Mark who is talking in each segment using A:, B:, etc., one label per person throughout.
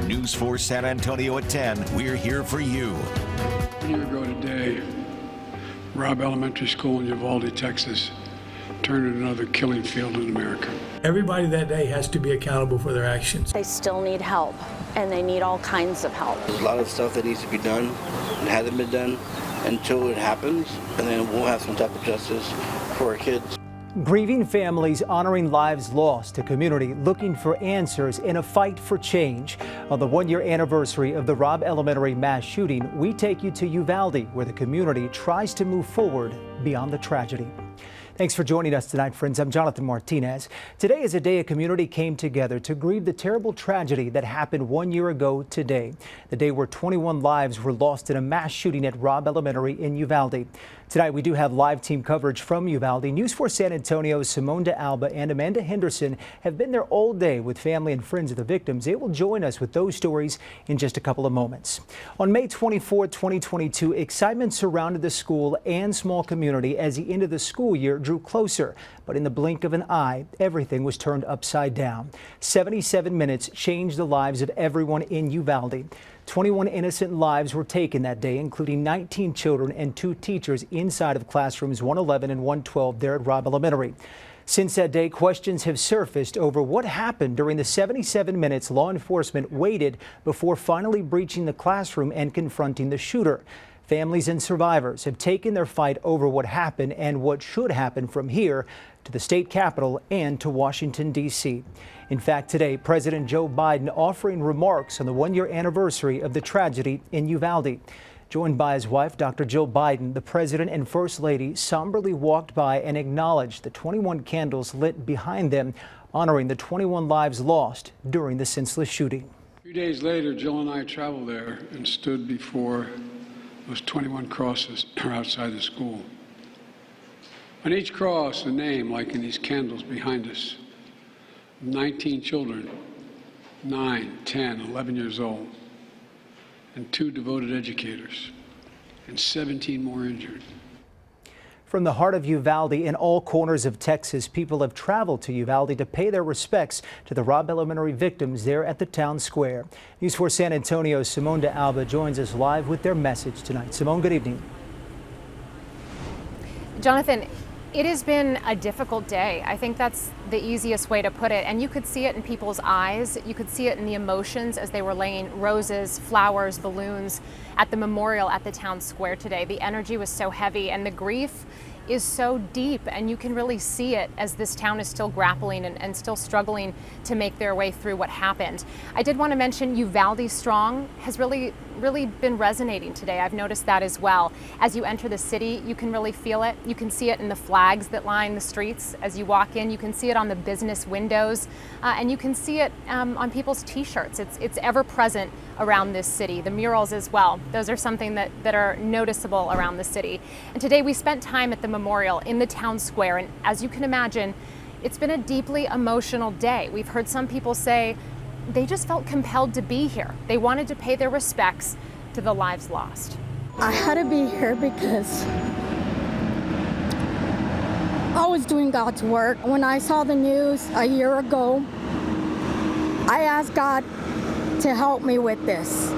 A: News 4 San Antonio at 10. We're here for you.
B: A year ago today, Robb Elementary School in Uvalde, Texas, turned into another killing field in America.
C: Everybody that day has to be accountable for their actions.
D: They still need help, and they need all kinds of help.
E: There's a lot of stuff that needs to be done and hasn't been done until it happens, and then we'll have some type of justice for our kids.
F: Grieving families, honoring lives lost, a community looking for answers in a fight for change. On the one-year anniversary of the Robb Elementary mass shooting, we take you to Uvalde, where the community tries to move forward beyond the tragedy. Thanks for joining us tonight, friends. I'm Jonathan Martinez. Today is a day a community came together to grieve the terrible tragedy that happened 1 year ago today. The day where 21 lives were lost in a mass shooting at Robb Elementary in Uvalde. Tonight, we do have live team coverage from Uvalde. News 4 San Antonio's Simone de Alba and Amanda Henderson have been there all day with family and friends of the victims. They will join us with those stories in just a couple of moments. On May 24, 2022, excitement surrounded the school and small community as the end of the school year drew closer. But in the blink of an eye, everything was turned upside down. 77 minutes changed the lives of everyone in Uvalde. 21 innocent lives were taken that day, including 19 children and 2 teachers inside of classrooms 111 and 112 there at Robb Elementary. Since that day, questions have surfaced over what happened during the 77 minutes law enforcement waited before finally breaching the classroom and confronting the shooter. Families and survivors have taken their fight over what happened and what should happen from here to the state capitol and to Washington, D.C. In fact, today, President Joe Biden offering remarks on the one-year anniversary of the tragedy in Uvalde. Joined by his wife, Dr. Jill Biden, the president and first lady somberly walked by and acknowledged the 21 candles lit behind them, honoring the 21 lives lost during the senseless shooting.
B: 3 days later, Jill and I traveled there and stood before those 21 crosses outside the school. On each cross, a name, like in these candles behind us. 19 children, 9, 10, 11 years old, and 2 devoted educators, and 17 more injured.
F: From the heart of Uvalde in all corners of Texas, people have traveled to Uvalde to pay their respects to the Robb Elementary victims there at the town square. News 4 San Antonio's Simone de Alba joins us live with their message tonight. Simone, good evening.
G: Jonathan, it has been a difficult day. I think that's the easiest way to put it. And you could see it in people's eyes. You could see it in the emotions as they were laying roses, flowers, balloons at the memorial at the town square today. The energy was so heavy and the grief is so deep, and you can really see it as this town is still grappling and still struggling to make their way through what happened. I did want to mention Uvalde Strong has really been resonating today. I've noticed that as well. As you enter the city, you can really feel it. You can see it in the flags that line the streets as you walk in. You can see it on the business windows, and you can see it on people's t-shirts. It's ever present around this city. The murals as well. Those are something that are noticeable around the city. And today we spent time at the memorial in the town square, and as you can imagine, it's been a deeply emotional day. We've heard some people say they just felt compelled to be here. They wanted to pay their respects to the lives lost.
H: I had to be here because I was doing God's work. When I saw the news a year ago, I asked God to help me with this.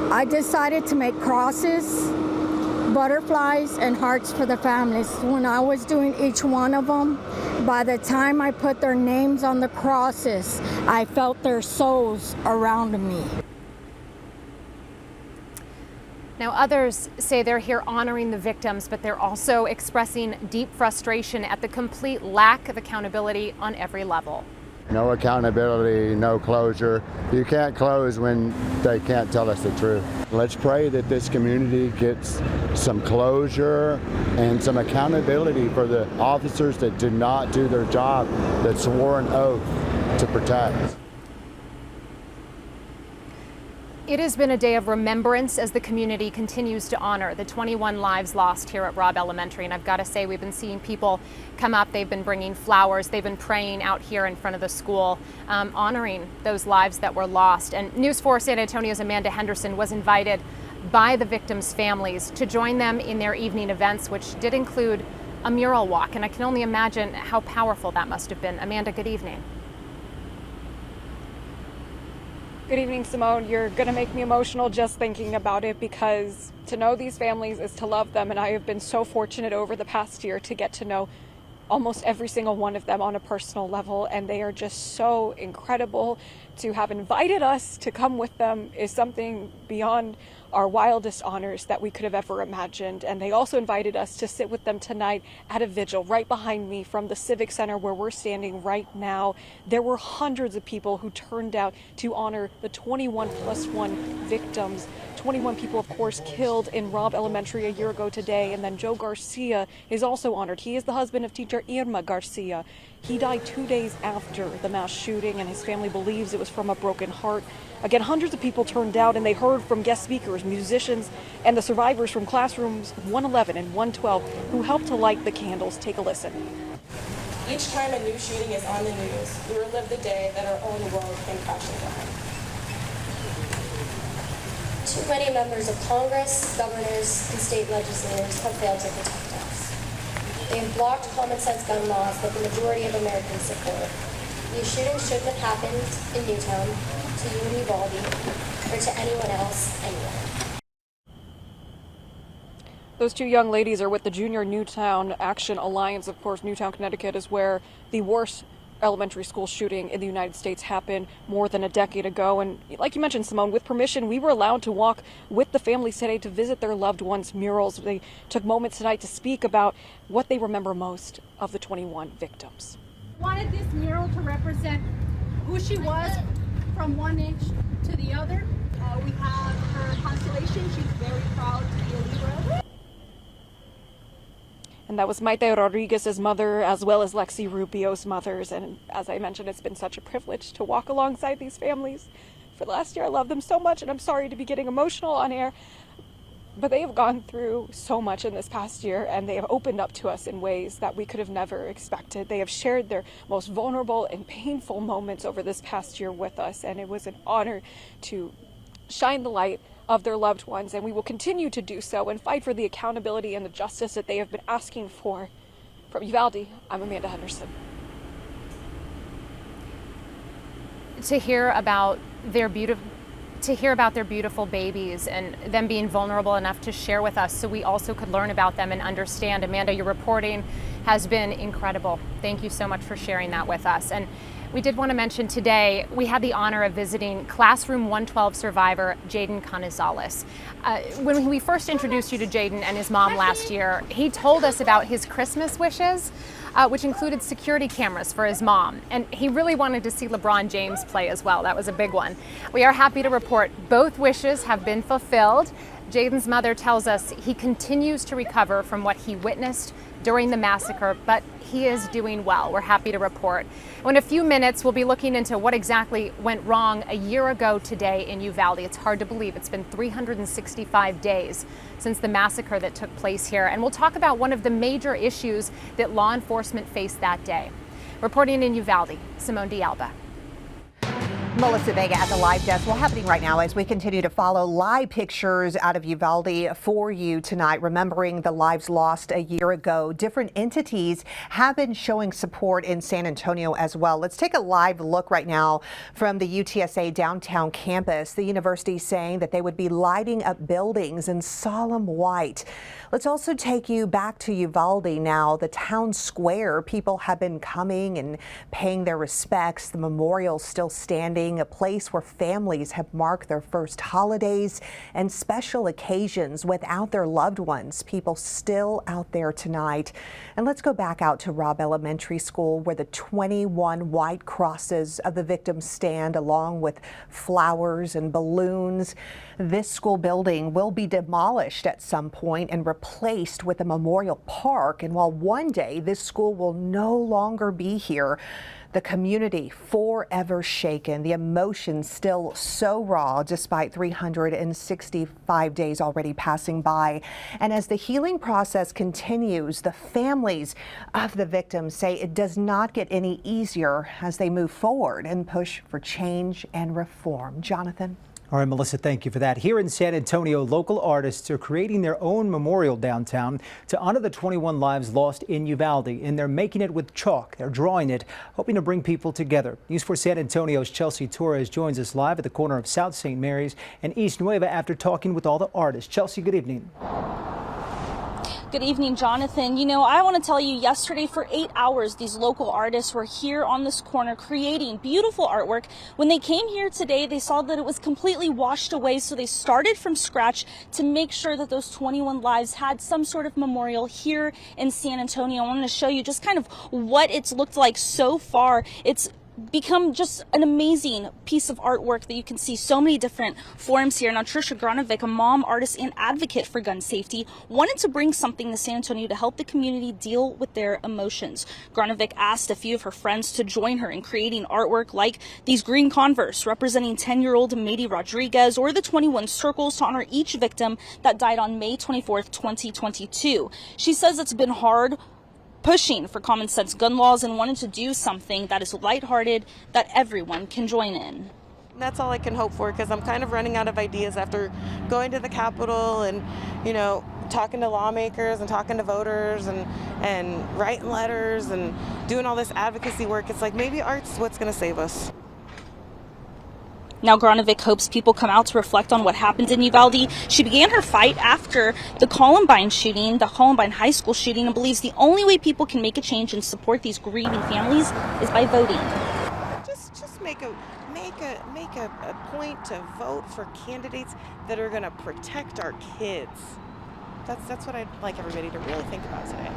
H: I decided to make crosses, butterflies, and hearts for the families. When I was doing each one of them, by the time I put their names on the crosses, I felt their souls around me.
G: Now, others say they're here honoring the victims, but they're also expressing deep frustration at the complete lack of accountability on every level.
I: No accountability, no closure. You can't close when they can't tell us the truth. Let's pray that this community gets some closure and some accountability for the officers that did not do their job, that swore an oath to protect.
G: It has been a day of remembrance as the community continues to honor the 21 lives lost here at Robb Elementary. And I've got to say, we've been seeing people come up. They've been bringing flowers. They've been praying out here in front of the school, honoring those lives that were lost. And News 4 San Antonio's Amanda Henderson was invited by the victims' families to join them in their evening events, which did include a mural walk. And I can only imagine how powerful that must have been. Amanda, good evening.
J: Good evening, Simone. You're going to make me emotional just thinking about it, because to know these families is to love them, and I have been so fortunate over the past year to get to know almost every single one of them on a personal level, and they are just so incredible. To have invited us to come with them is something beyond our wildest honors that we could have ever imagined. And they also invited us to sit with them tonight at a vigil right behind me from the Civic Center where we're standing right now. There were hundreds of people who turned out to honor the 21+1 victims. 21 people, of course, killed in Robb Elementary a year ago today. And then Joe Garcia is also honored. He is the husband of teacher Irma Garcia. He died 2 days after the mass shooting, and his family believes it was from a broken heart. Again, hundreds of people turned out, and they heard from guest speakers, musicians, and the survivors from classrooms 111 and 112 who helped to light the candles. Take a listen.
K: Each time a new shooting is on the news, we relive the day that our own world came crashing down. Too many members of Congress, governors, and state legislators have failed to protect us. They have blocked common sense gun laws that the majority of Americans support. These shootings shouldn't have happened in Newtown, to you in Uvalde, or to anyone else anywhere.
J: Those two young ladies are with the Junior Newtown Action Alliance. Of course, Newtown, Connecticut is where the worst elementary school shooting in the United States happened more than a decade ago. And like you mentioned, Simone, with permission, we were allowed to walk with the families today to visit their loved ones' murals. They took moments tonight to speak about what they remember most of the 21 victims.
L: Wanted this mural to represent who she was from one inch to the other. We have her constellation. She's very proud to be a Libra.
J: And that was Maite Rodriguez's mother, as well as Lexi Rubio's mothers. And as I mentioned, it's been such a privilege to walk alongside these families for the last year. I love them so much, and I'm sorry to be getting emotional on air, but they have gone through so much in this past year, and they have opened up to us in ways that we could have never expected. They have shared their most vulnerable and painful moments over this past year with us, and it was an honor to shine the light of their loved ones, and we will continue to do so and fight for the accountability and the justice that they have been asking for. From Uvalde, I'm Amanda Henderson.
G: To hear about their beautiful babies and them being vulnerable enough to share with us so we also could learn about them and understand. Amanda, your reporting has been incredible. Thank you so much for sharing that with us. And we did want to mention today, we had the honor of visiting Classroom 112 survivor Jaden Canizales. When we first introduced you to Jaden and his mom last year, he told us about his Christmas wishes, which included security cameras for his mom. And he really wanted to see LeBron James play as well. That was a big one. We are happy to report both wishes have been fulfilled. Jaden's mother tells us he continues to recover from what he witnessed during the massacre, but he is doing well. We're happy to report. In a few minutes, we'll be looking into what exactly went wrong a year ago today in Uvalde. It's hard to believe it's been 365 days since the massacre that took place here. And we'll talk about one of the major issues that law enforcement faced that day. Reporting in Uvalde, Simone D'Alba.
M: Melissa Vega at the live desk. Well, happening right now as we continue to follow live pictures out of Uvalde for you tonight, remembering the lives lost a year ago. Different entities have been showing support in San Antonio as well. Let's take a live look right now from the UTSA downtown campus. The university saying that they would be lighting up buildings in solemn white. Let's also take you back to Uvalde now, the town square. People have been coming and paying their respects. The memorial still standing, a place where families have marked their first holidays and special occasions without their loved ones. People still out there tonight. And let's go back out to Robb Elementary School, where the 21 white crosses of the victims stand along with flowers and balloons. This school building will be demolished at some point and replaced with a memorial park. And while one day this school will no longer be here, the community forever shaken. The emotions still so raw despite 365 days already passing by. And as the healing process continues, the families of the victims say it does not get any easier as they move forward and push for change and reform. Jonathan?
F: All right, Melissa, thank you for that. Here in San Antonio, local artists are creating their own memorial downtown to honor the 21 lives lost in Uvalde, and they're making it with chalk. They're drawing it, hoping to bring people together. News 4 San Antonio's Chelsea Torres joins us live at the corner of South St. Mary's and East Nueva after talking with all the artists. Chelsea, good evening.
N: Good evening, Jonathan. You know, I want to tell you, yesterday for 8 hours, these local artists were here on this corner creating beautiful artwork. When they came here today, they saw that it was completely washed away, so they started from scratch to make sure that those 21 lives had some sort of memorial here in San Antonio. I wanted to show you just kind of what it's looked like so far. It's become just an amazing piece of artwork that you can see so many different forms here. Now, Trisha Granovic, a mom, artist, and advocate for gun safety, wanted to bring something to San Antonio to help the community deal with their emotions. Granovic asked a few of her friends to join her in creating artwork like these green Converse representing 10-year-old Mady Rodriguez, or the 21 circles to honor each victim that died on May 24th, 2022. She says it's been hard pushing for common sense gun laws and wanted to do something that is lighthearted, that everyone can join in.
O: That's all I can hope for, because I'm kind of running out of ideas after going to the Capitol and, you know, talking to lawmakers and talking to voters and writing letters and doing all this advocacy work. It's like maybe art's what's going to save us.
N: Now, Granovic hopes people come out to reflect on what happened in Uvalde. She began her fight after the Columbine shooting, the Columbine High School shooting, and believes the only way people can make a change and support these grieving families is by voting.
O: Just make a point to vote for candidates that are going to protect our kids. That's what I'd like everybody to really think about today.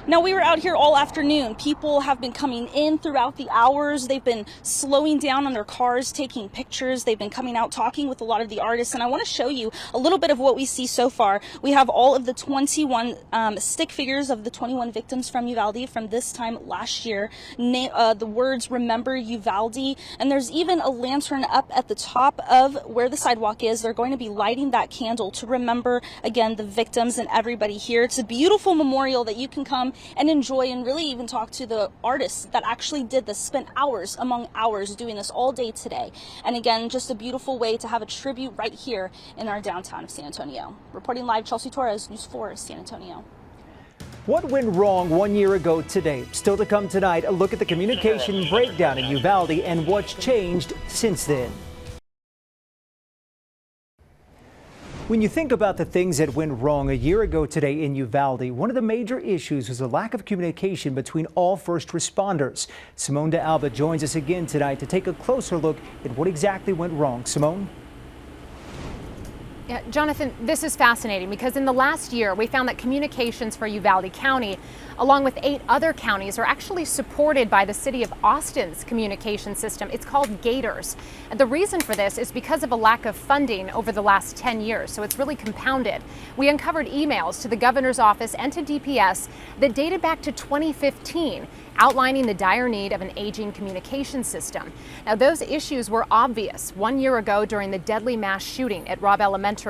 N: Now, we were out here all afternoon. People have been coming in throughout the hours. They've been slowing down on their cars, taking pictures. They've been coming out, talking with a lot of the artists. And I want to show you a little bit of what we see so far. We have all of the 21 stick figures of the 21 victims from Uvalde from this time last year. The words, "Remember Uvalde." And there's even a lantern up at the top of where the sidewalk is. They're going to be lighting that candle to remember, again, the victims and everybody here. It's a beautiful memorial that you can come and enjoy, and really even talk to the artists that actually did this, spent hours among hours doing this all day today. And again, just a beautiful way to have a tribute right here in our downtown of San Antonio. Reporting live, Chelsea Torres, News 4 San Antonio.
F: What went wrong 1 year ago today? Still to come tonight, a look at the communication breakdown in Uvalde and what's changed since then. When you think about the things that went wrong a year ago today in Uvalde, one of the major issues was a lack of communication between all first responders. Simone de Alba joins us again tonight to take a closer look at what exactly went wrong. Simone?
G: Yeah, Jonathan, this is fascinating because in the last year, we found that communications for Uvalde County, along with 8 other counties, are actually supported by the city of Austin's communication system. It's called Gators. And the reason for this is because of a lack of funding over the last 10 years. So it's really compounded. We uncovered emails to the governor's office and to DPS that dated back to 2015, outlining the dire need of an aging communication system. Now, those issues were obvious 1 year ago during the deadly mass shooting at Robb Elementary,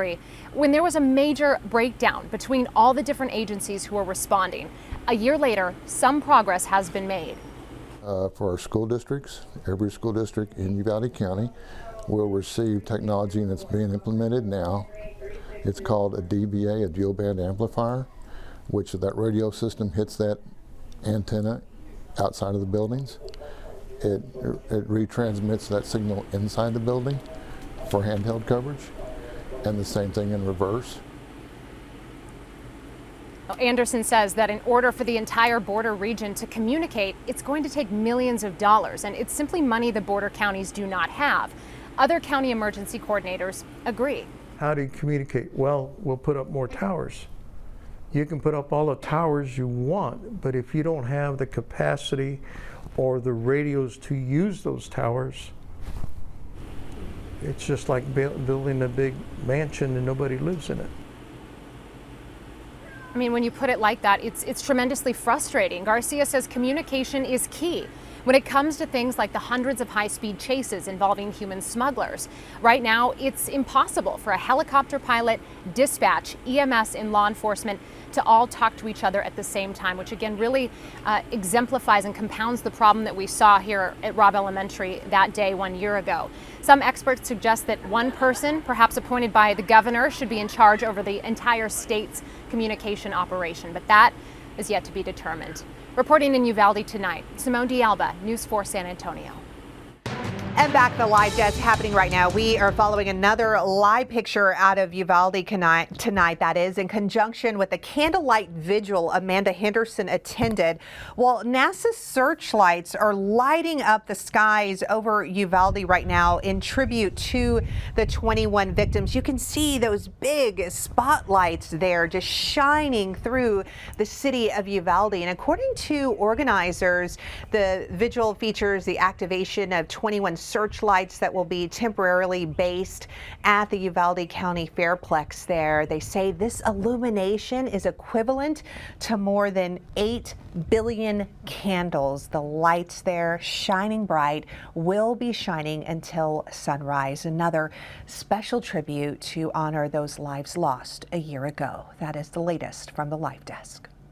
G: when there was a major breakdown between all the different agencies who were responding. A year later, some progress has been made.
P: For our school districts, every school district in Uvalde County will receive technology that's being implemented now. It's called a DBA, a dual band amplifier, which that radio system hits that antenna outside of the buildings. It retransmits that signal inside the building for handheld coverage, and the same thing in reverse.
G: Anderson says that in order for the entire border region to communicate, it's going to take millions of dollars, and it's simply money the border counties do not have. Other county emergency coordinators agree.
C: How do you communicate? Well, we'll put up more towers. You can put up all the towers you want, but if you don't have the capacity or the radios to use those towers, it's just like building a big mansion and nobody lives in it.
G: I mean, when you put it like that, it's tremendously frustrating. Garcia says communication is key. when it comes to things like the hundreds of high-speed chases involving human smugglers. Right now, it's impossible for a helicopter pilot, dispatch, EMS, and law enforcement to all talk to each other at the same time, which again really exemplifies and compounds the problem that we saw here at Robb Elementary that day 1 year ago. Some experts suggest that one person, perhaps appointed by the governor, should be in charge over the entire state's communication operation, but that is yet to be determined. Reporting in Uvalde tonight, Simone D'Alba, News 4 San Antonio.
M: And back the live desk happening right now. We are following another live picture out of Uvalde tonight, that is, in conjunction with the candlelight vigil Amanda Henderson attended. While NASA's searchlights are lighting up the skies over Uvalde right now in tribute to the 21 victims. You can see those big spotlights there just shining through the city of Uvalde. And according to organizers, the vigil features the activation of 21 searchlights that will be temporarily based at the Uvalde County Fairplex there. They say this illumination is equivalent to more than 8 billion candles. The lights there shining bright will be shining until sunrise. Another special tribute to honor those lives lost a year ago. That is the latest from the live desk.